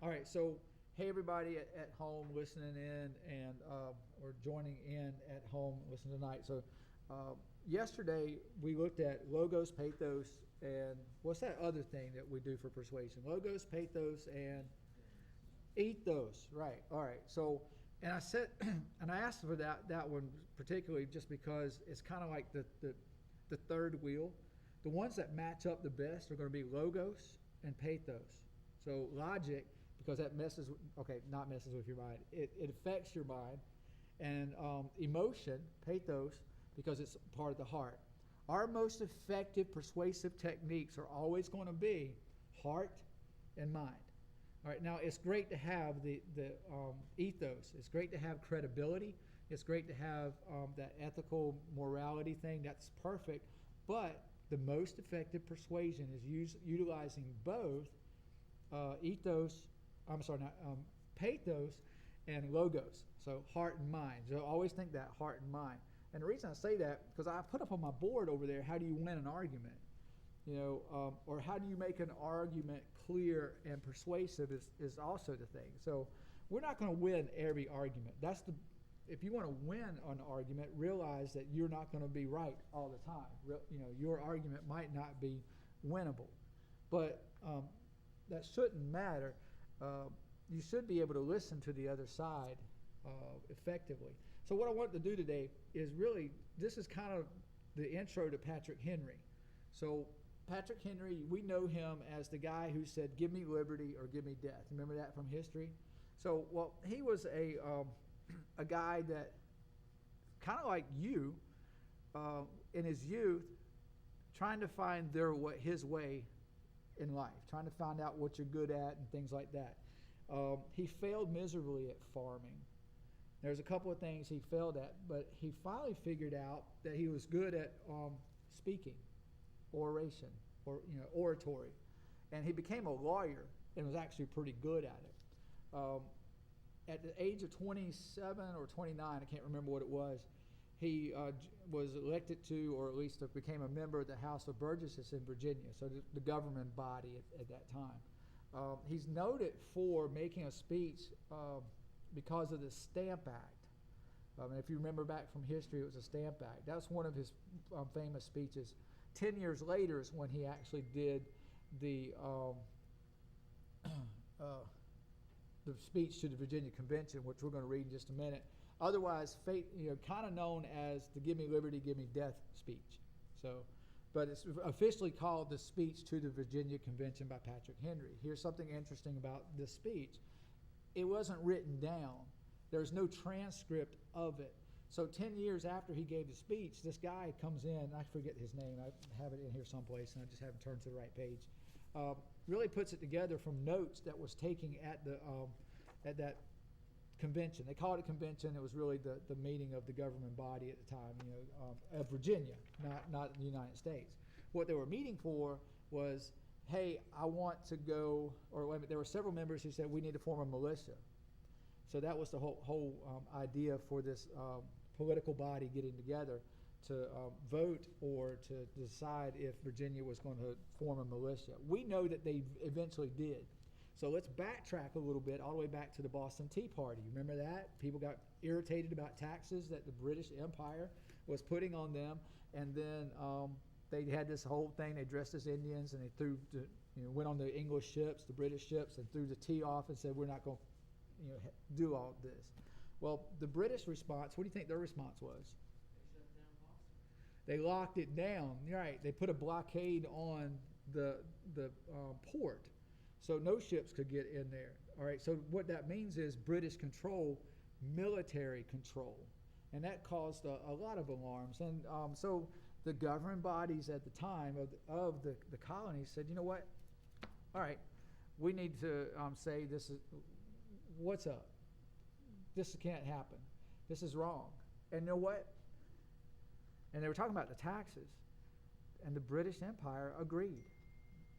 All right, so hey everybody at home listening in and or joining in at home listening tonight. So yesterday we looked at logos, pathos, and what's that other thing that we do for persuasion? Logos, pathos, and ethos. Right. All right. So and I said and I asked for that one particularly just because it's kind of like the third wheel. The ones that match up the best are going to be logos and pathos. So logic, because that not messes with your mind. It affects your mind. And emotion, pathos, because it's part of the heart. Our most effective persuasive techniques are always going to be heart and mind. All right, now it's great to have the ethos. It's great to have credibility. It's great to have that ethical morality thing. That's perfect. But the most effective persuasion is utilizing both pathos and logos. So heart and mind. So always think that heart and mind. And the reason I say that, because I put up on my board over there, how do you win an argument? Or how do you make an argument clear and persuasive is also the thing. So we're not going to win every argument. If you want to win an argument, realize that you're not going to be right all the time. Your argument might not be winnable, but that shouldn't matter. You should be able to listen to the other side effectively. So what I want to do today is this is kind of the intro to Patrick Henry. So Patrick Henry, we know him as the guy who said, "Give me liberty or give me death." Remember that from history? So, he was a guy that, kind of like you, in his youth, trying to find his way in life, trying to find out what you're good at and things like that. He failed miserably at farming. There's a couple of things he failed at, but he finally figured out that he was good at speaking, oration, or oratory, and he became a lawyer and was actually pretty good at it. At the age of 27 or 29, I can't remember what it was, he was elected to, or at least became a member of the House of Burgesses in Virginia, so the government body at that time. He's noted for making a speech because of the Stamp Act. And if you remember back from history, it was the Stamp Act. That was one of his famous speeches. 10 years later is when he actually did the speech to the Virginia Convention, which we're going to read in just a minute. Otherwise, kind of known as the "Give me liberty, give me death" speech. But it's officially called the Speech to the Virginia Convention by Patrick Henry. Here's something interesting about this speech. It wasn't written down. There's no transcript of it. So 10 years after he gave the speech, this guy comes in, I forget his name, I have it in here someplace, and I just haven't turned to the right page, really puts it together from notes that was taken at that convention. They called it a convention. It was really the meeting of the government body at the time, of Virginia, not the United States. What they were meeting for was, hey, I want to go, or wait a minute, there were several members who said we need to form a militia. So that was the whole idea for this political body getting together to vote or to decide if Virginia was going to form a militia. We know that they eventually did. So let's backtrack a little bit all the way back to the Boston Tea Party. Remember that? People got irritated about taxes that the British Empire was putting on them, and then they had this whole thing. They dressed as Indians, and they went on the English ships, the British ships, and threw the tea off and said, "We're not going to do all this." Well, the British response, what do you think their response was? They shut down Boston. They locked it down. Right. They put a blockade on the port, so no ships could get in there. All right. So what that means is British control, military control, and that caused a lot of alarms. And so the governing bodies at the time of the colonies said, you know what? All right, we need to say this is what's up. This can't happen. This is wrong. And you know what? And they were talking about the taxes, and the British Empire agreed.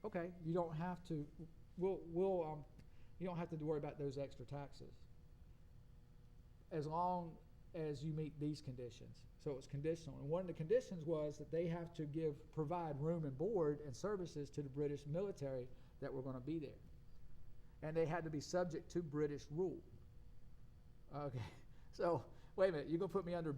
Okay, you don't have to. You don't have to worry about those extra taxes, as long as you meet these conditions. So it was conditional, and one of the conditions was that they have to provide room and board and services to the British military that were going to be there. and they had to be subject to British rule. Okay, so wait a minute, you're going to put me under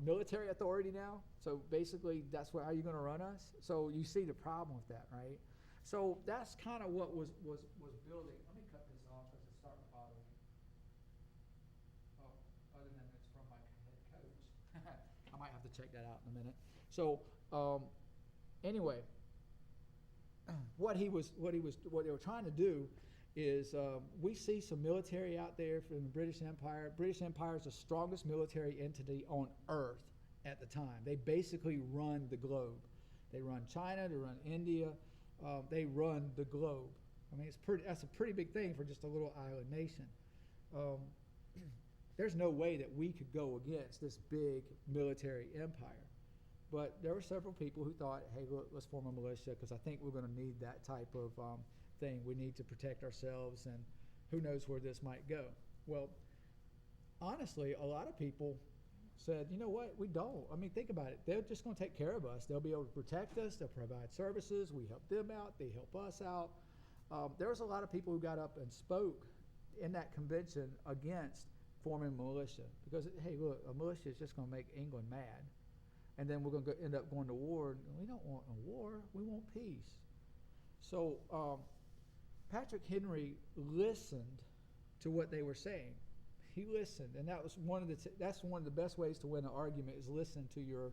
military authority now? So basically, that's how you're going to run us? So you see the problem with that, right? So that's kind of what was building. Let me cut this off because it's starting to bother me. Oh, other than it's from my head coach. I might have to check that out in a minute. So anyway, what they were trying to do is we see some military out there from the British Empire. British Empire is the strongest military entity on earth at the time. They basically run the globe. They run China, they run India, they run the globe. I mean, that's a pretty big thing for just a little island nation. There's no way that we could go against this big military empire. But there were several people who thought, hey, look, let's form a militia because I think we're going to need that type of thing. We need to protect ourselves, and who knows where this might go. Well, honestly, a lot of people said, you know what, we don't. I mean, think about it. They're just going to take care of us. They'll be able to protect us. They'll provide services. We help them out. They help us out. There was a lot of people who got up and spoke in that convention against forming a militia because, hey, look, a militia is just going to make England mad. And then we're going to end up going to war. And we don't want a war. We want peace. So Patrick Henry listened to what they were saying. He listened, and that was that's one of the best ways to win an argument is listen to your.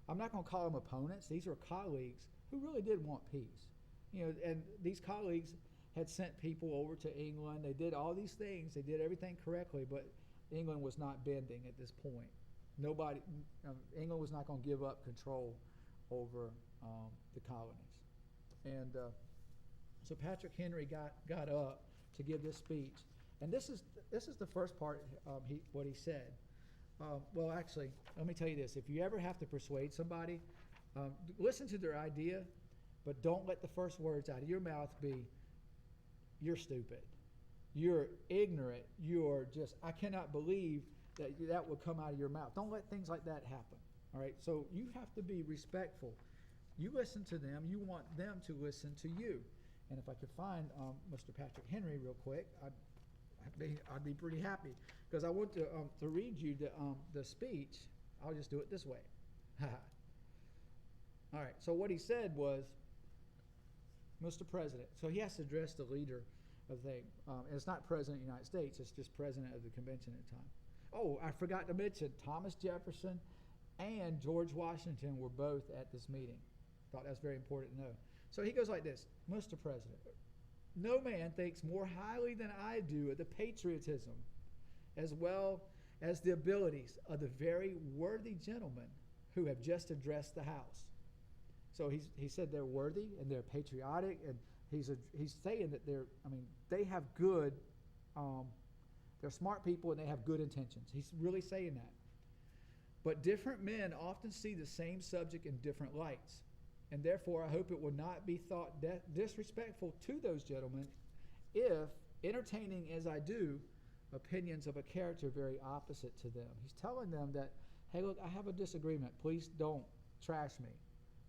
I'm not going to call them opponents. These are colleagues who really did want peace. You know, and these colleagues had sent people over to England. They did all these things. They did everything correctly, but England was not bending at this point. England was not going to give up control over the colonies. And so Patrick Henry got up to give this speech. And this is the first part, what he said. Well, actually, let me tell you this. If you ever have to persuade somebody, listen to their idea, but don't let the first words out of your mouth be, you're stupid. You're ignorant. You're just, I cannot believe that would come out of your mouth. Don't let things like that happen. All right? So you have to be respectful. You listen to them. You want them to listen to you. And if I could find Mr. Patrick Henry real quick, I'd be pretty happy because I want to read you the speech. I'll just do it this way. All right. So what he said was, Mr. President. So he has to address the leader of the thing. And it's not President of the United States. It's just President of the convention at the time. Oh, I forgot to mention Thomas Jefferson and George Washington were both at this meeting. Thought that's very important to know. So he goes like this, Mr. President, no man thinks more highly than I do of the patriotism as well as the abilities of the very worthy gentlemen who have just addressed the House. So he said they're worthy and they're patriotic, and he's saying that they have good, they're smart people and they have good intentions. He's really saying that. But different men often see the same subject in different lights. And therefore, I hope it will not be thought disrespectful to those gentlemen if, entertaining as I do, opinions of a character very opposite to them. He's telling them that, hey, look, I have a disagreement. Please don't trash me.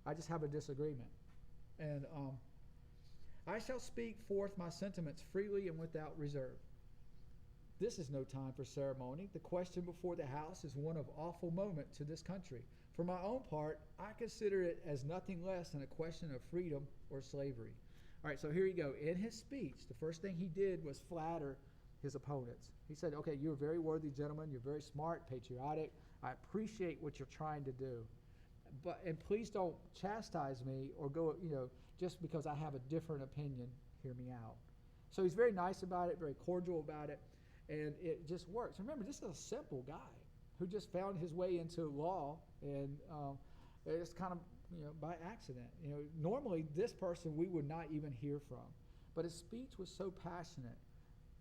I just have a disagreement. And I shall speak forth my sentiments freely and without reserve. This is no time for ceremony. The question before the House is one of awful moment to this country. For my own part, I consider it as nothing less than a question of freedom or slavery. All right, so here you go. In his speech, the first thing he did was flatter his opponents. He said, okay, you're a very worthy gentleman. You're very smart, patriotic. I appreciate what you're trying to do. And please don't chastise me or go, just because I have a different opinion, hear me out. So he's very nice about it, very cordial about it, and it just works. Remember, this is a simple guy who just found his way into law, and it's kind of by accident. Normally this person we would not even hear from, but his speech was so passionate,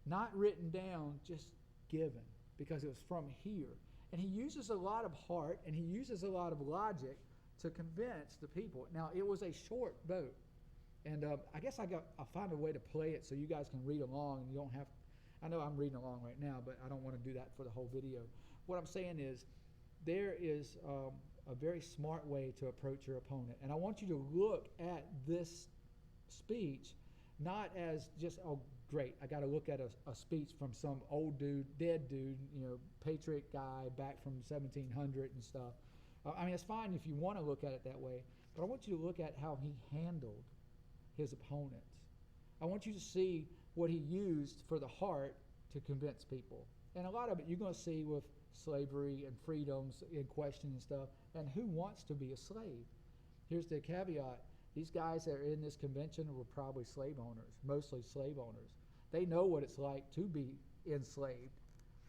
not written down, just given, because it was from here. And he uses a lot of heart and he uses a lot of logic to convince the people. Now, it was a short vote, and I guess I'll find a way to play it so you guys can read along, and you don't have. I know I'm reading along right now, but I don't want to do that for the whole video. What I'm saying is, there is a very smart way to approach your opponent. And I want you to look at this speech not as just, oh, great. I got to look at a speech from some old dude, dead dude, patriot guy back from 1700 and stuff. I mean, it's fine if you want to look at it that way, but I want you to look at how he handled his opponents. I want you to see what he used for the heart to convince people. And a lot of it you're going to see with slavery and freedoms in question and stuff, and who wants to be a slave? Here's the caveat. These guys that are in this convention were probably slave owners, mostly slave owners. They know what it's like to be enslaved,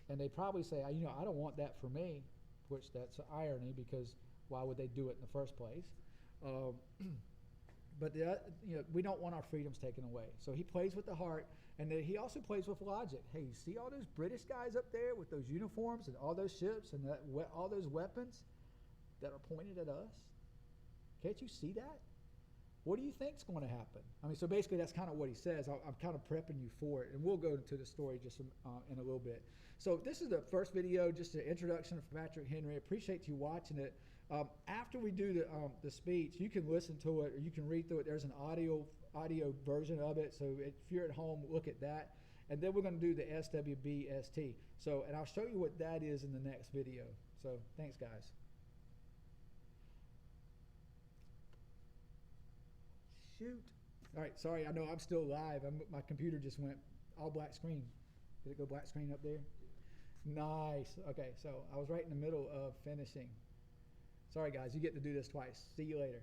and they probably say, I don't want that for me, which that's irony, because why would they do it in the first place? But we don't want our freedoms taken away. So he plays with the heart, and then he also plays with logic. Hey, you see all those British guys up there with those uniforms and all those ships and all those weapons that are pointed at us? Can't you see that? What do you think's going to happen? I mean, so basically that's kind of what he says. I'm kind of prepping you for it, and we'll go into the story just in a little bit. So this is the first video, just an introduction of Patrick Henry. I appreciate you watching it. After we do the speech, you can listen to it or you can read through it. There's an audio version of it, so if you're at home, look at that. And then we're going to do the SWBST. So, and I'll show you what that is in the next video. So thanks, guys. Shoot. All right, sorry, I know I'm still live. My computer just went all black screen. Did it go black screen up there? Nice. Okay, so I was right in the middle of finishing. Sorry, guys, you get to do this twice. See you later.